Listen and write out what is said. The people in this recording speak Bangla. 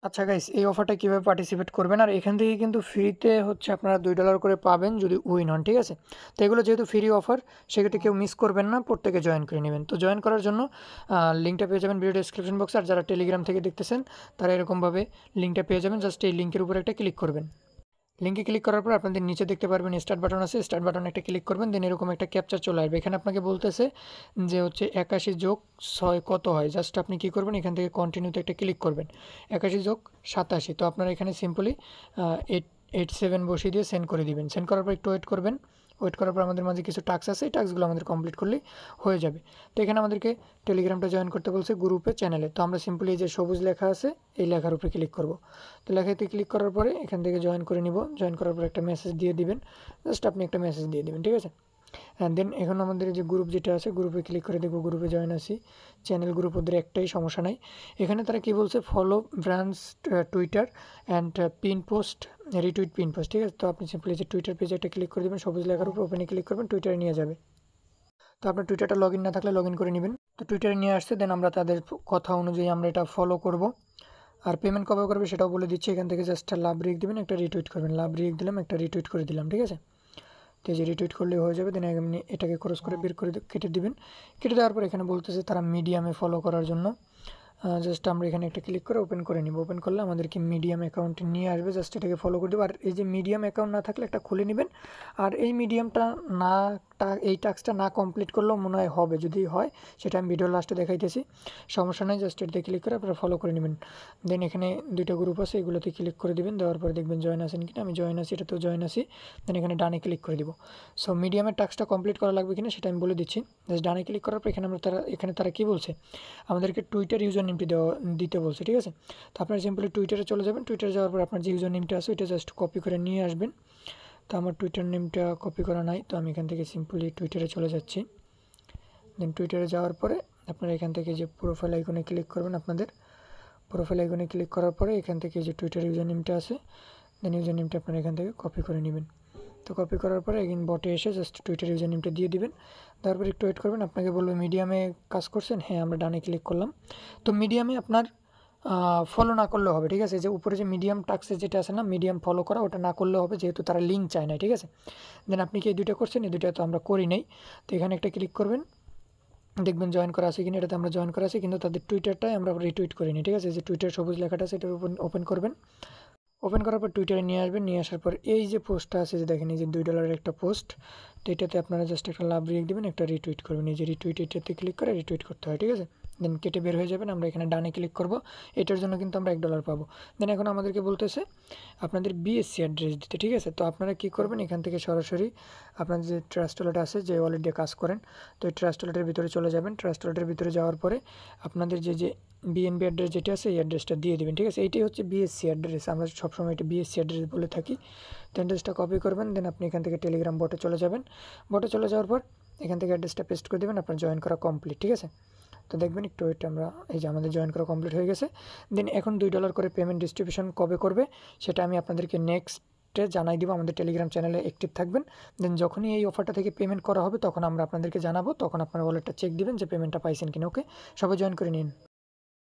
আচ্ছা গাইস, এই অফারটা কিভাবে পার্টিসিপেট করবেন, আর এখান থেকে কিন্তু ফ্রিতে হচ্ছে আপনারা $2 করে পাবেন যদি উইন হন, ঠিক আছে? তো এগুলো যেহেতু ফ্রি অফার, সেক্ষেত্রে কেউ মিস করবেন না, প্রত্যেকে জয়েন করে নেবেন। তো জয়েন করার জন্য লিঙ্কটা পেয়ে যাবেন ভিডিও ডেসক্রিপশন বক্সে, আর যারা টেলিগ্রাম থেকে দেখতেছেন তারা এরকমভাবে লিঙ্কটা পেয়ে যাবেন, জাস্ট এই লিঙ্কের উপরে একটা ক্লিক করবেন। লিঙ্কে ক্লিক করার পর আপনাদের নিচে দেখতে পারবেন স্টার্ট বাটন আছে, স্টার্ট বাটনে একটা ক্লিক করবেন, দেন এরকম একটা ক্যাপচার চলে আসবে। এখানে আপনাকে বলতেছে যে হচ্ছে 81 যোগ 6 কত হয়। জাস্ট আপনি কী করবেন, এখান থেকে কন্টিনিউতে একটা ক্লিক করবেন। 81 যোগ 87, তো আপনারা এখানে সিম্পলি 887 বসিয়ে দিয়ে সেন্ড করে দিবেন। সেন্ড করার পর একটু ওয়েট করবেন। ওয়েট করার পর আমাদের মাঝে কিছু টাস্ক আছে, এই টাস্কগুলো আমাদের কমপ্লিট করলেই হয়ে যাবে। তো এখানে আমাদেরকে টেলিগ্রামটা জয়েন করতে বলছে গ্রুপে, চ্যানেলে। তো আমরা সিম্পলি এই যে সবুজ লেখা আছে এই লেখার উপরে ক্লিক করব। তো লেখাতে ক্লিক করার পরে এখান থেকে জয়েন করে নিব। জয়েন করার পর একটা মেসেজ দিয়ে দিবেন, জাস্ট আপনি একটা মেসেজ দিয়ে দিবেন, ঠিক আছে? অ্যান্ড দেন এখন আমাদের যে গ্রুপ যেটা আছে, গ্রুপে ক্লিক করে দেখব গ্রুপে জয়েন আছি। চ্যানেল গ্রুপ ওদের একটাই, সমস্যা নাই। এখানে তারা কি বলছে, follow brands Twitter and pin post, retweet pin post, ঠিক আছে? তো আপনি সিম্পলি যে টুইটার পেজে একটা ক্লিক করে দেবেন, সবুজ লেখার উপর ওপেনে ক্লিক করবেন, টুইটারে নিয়ে যাবে। তো আপনার টুইটারটা লগ ইন না থাকলে লগ ইন করে নেবেন। তো টুইটারে নিয়ে আসছে, দেন আমরা তাদের কথা অনুযায়ী আমরা এটা ফলো করব। আর পেমেন্ট কবে করবে সেটাও বলে দিচ্ছি। এখান থেকে জাস্ট লাভ রিক দেবেন, একটা রিটুইট করবেন। লাভ রিক দিলাম, একটা রিটুইট করে দিলাম, ঠিক আছে? তো এই যে রিটুইট করলেই হয়ে যাবে। দেন এমনি এটাকে ক্রস করে বের করে কেটে দিবেন। কেটে দেওয়ার পর এখানে বলতেছে তারা মিডিয়ামে ফলো করার জন্য। জাস্ট আমরা এখানে একটা ক্লিক করে ওপেন করে নিব। ওপেন করলে আমাদেরকে মিডিয়াম অ্যাকাউন্টে নিয়ে আসবে, জাস্ট এটাকে ফলো করে দেবো। আর এই যে মিডিয়াম অ্যাকাউন্ট না থাকলে একটা খুলে নেবেন। আর এই মিডিয়ামটা না, এই টাস্কটা না কমপ্লিট করলেও মনে হয় হবে, যদি হয় সেটা আমি ভিডিও লাস্টে দেখাইতেছি, সমস্যা নেই। জাস্ট এটাতে ক্লিক করে আপনারা ফলো করে নেবেন। দেন এখানে দুইটা গ্রুপ আছে, এগুলোতে ক্লিক করে দেবেন। দেওয়ার পরে দেখবেন জয়েন আছেন কিনা। আমি জয়েন আছি, এটাতেও জয়েন আছি। দেন এখানে ডানে ক্লিক করে দিব। সো মিডিয়ামের টাস্কটা কমপ্লিট করা লাগবে কিনা সেটা আমি বলে দিচ্ছি। জাস্ট ডানে ক্লিক করার পর এখানে তারা কী বলছে, আমাদেরকে টুইটার ইউজার নেমটি দিতে বলছে, ঠিক আছে? তো আপনারা সিম্পলি টুইটারে চলে যাবেন। টুইটারে যাওয়ার পর আপনার যে ইউজার নেমটা আছে ওইটা জাস্ট কপি করে নিয়ে আসবেন। তো আমার টুইটার নেমটা কপি করা নাই, তো আমি এখান থেকে সিম্পলি টুইটারে চলে যাচ্ছি। দেন টুইটারে যাওয়ার পরে আপনারা এখান থেকে যে প্রোফাইল আইকনে ক্লিক করবেন, আপনাদের প্রোফাইল আইকনে ক্লিক করার পরে এখান থেকে যে টুইটার ইউজার নেমটা আছে, দেন ইউজার নেমটা আপনারা এখান থেকে কপি করে নেবেন। তো কপি করার পরে এগিন বটে এসে জাস্ট টুইটার ইউজার নেমটা দিয়ে দিবেন। তারপর একটু ওয়েট করবেন, আপনাকে বলবে মিডিয়ামে কাজ করছেন। হ্যাঁ, আমরা ডানে ক্লিক করলাম। তো মিডিয়ামে আপনার ফলো না করলেও হবে, ঠিক আছে? যে উপরে যে মিডিয়াম টাস্কে যেটা আছে না, মিডিয়াম ফলো করা, ওটা না করলেও হবে, যেহেতু তারা লিঙ্ক চায় না, ঠিক আছে? দেন আপনি কি এই দুইটা করছেন? এই দুইটা তো আমরা করি নাই। তো এখানে একটা ক্লিক করবেন, দেখবেন জয়েন করা আছে কিনা। এটাতে আমরা জয়েন করা আছে, কিন্তু তাদের টুইটারটাই আমরা রিটুইট করিনি, ঠিক আছে? যে টুইটার সবুজ লেখাটা আছে এটা ওপেন করবেন। ওপেন করার পর টুইটারে নিয়ে আসবেন। নিয়ে আসার পর এই যে পোস্টটা আছে, যে দেখেন এই যে $2 একটা পোস্ট, তো এটাতে আপনারা জাস্ট একটা লাভ রিয়েক্ট দেবেন, একটা রিটুইট করবেন। এই যে রিটুইট, এটাতে ক্লিক করে রিটুইট করতে হয়, ঠিক আছে? দেন কেটে বের হয়ে যাবেন। আমরা এখানে ডানে ক্লিক করব, এটার জন্য কিন্তু আমরা $1 পাবো। দেন এখন আমাদেরকে বলতেছে আপনাদের বিএসসি অ্যাড্রেস দিতে, ঠিক আছে? তো আপনারা কী করবেন, এখান থেকে সরাসরি আপনাদের যে ট্রাস্ট ওয়ালেট আছে, যে ওয়ালেট দিয়ে কাজ করেন, তো এই ট্রাস্ট ওয়ালেটের ভিতরে চলে যাবেন। ট্রাস্ট ওয়ালেটের ভিতরে যাওয়ার পরে আপনাদের যে বিএনবি অ্যাড্রেস যেটা আছে এই অ্যাড্রেসটা দিয়ে দেবেন, ঠিক আছে? এইটাই হচ্ছে বিএসসি অ্যাড্রেস, আমরা সবসময় এটা বিএসসি অ্যাড্রেস বলে থাকি। তো অ্যাড্রেসটা কপি করবেন। দেন আপনি এখান থেকে টেলিগ্রাম বটে চলে যাবেন। বটে চলে যাওয়ার পর এখান থেকে অ্যাড্রেসটা পেস্ট করে দেবেন, আপনার জয়েন করা কমপ্লিট, ঠিক আছে? তো দেখবেন একটু ওয়েট, আমরা এই যে আমাদের জয়েন করা কমপ্লিট হয়ে গেছে। দেন এখন $2 করে পেমেন্ট ডিস্ট্রিবিউশন কবে করবে সেটা আমি আপনাদেরকে নেক্সটে জানাই দিব। আমাদের টেলিগ্রাম চ্যানেলে অ্যাক্টিভ থাকবেন। দেন যখনই এই অফারটা থেকে পেমেন্ট করা হবে তখন আমরা আপনাদেরকে জানাবো, তখন আপনারা ওয়ালেটটা চেক দিবেন যে পেমেন্টটা পাইছেন কিনা। ওকে, সবাই জয়েন করে নিন।